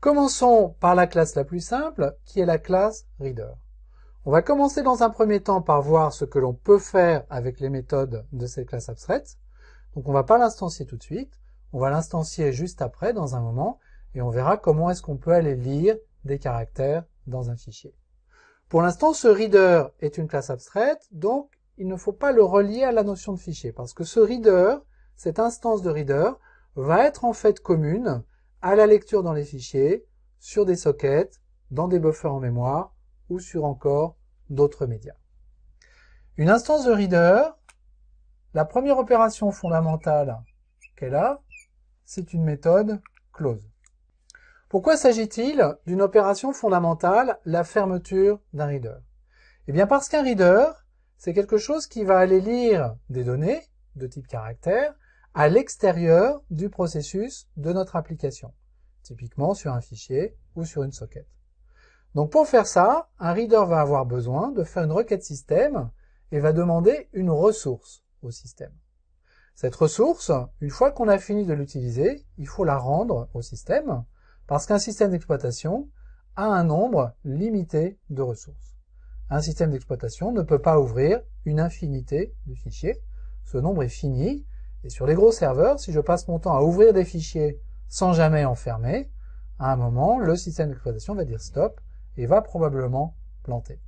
Commençons par la classe la plus simple, qui est la classe Reader. On va commencer dans un premier temps par voir ce que l'on peut faire avec les méthodes de cette classe abstraite. Donc on ne va pas l'instancier tout de suite, on va l'instancier juste après, dans un moment, et on verra comment est-ce qu'on peut aller lire des caractères dans un fichier. Pour l'instant, ce reader est une classe abstraite, donc il ne faut pas le relier à la notion de fichier, parce que ce reader, cette instance de reader, va être en fait commune à la lecture dans les fichiers, sur des sockets, dans des buffers en mémoire, ou sur encore d'autres médias. Une instance de reader, la première opération fondamentale qu'elle a, c'est une méthode close. Pourquoi s'agit-il d'une opération fondamentale, la fermeture d'un reader? Eh bien parce qu'un reader, c'est quelque chose qui va aller lire des données de type caractère à l'extérieur du processus de notre application, typiquement sur un fichier ou sur une socket. Donc pour faire ça, un reader va avoir besoin de faire une requête système et va demander une ressource au système. Cette ressource, une fois qu'on a fini de l'utiliser, il faut la rendre au système, parce qu'un système d'exploitation a un nombre limité de ressources. Un système d'exploitation ne peut pas ouvrir une infinité de fichiers. Ce nombre est fini, et sur les gros serveurs, si je passe mon temps à ouvrir des fichiers sans jamais en fermer, à un moment, le système d'exploitation va dire stop et va probablement planter.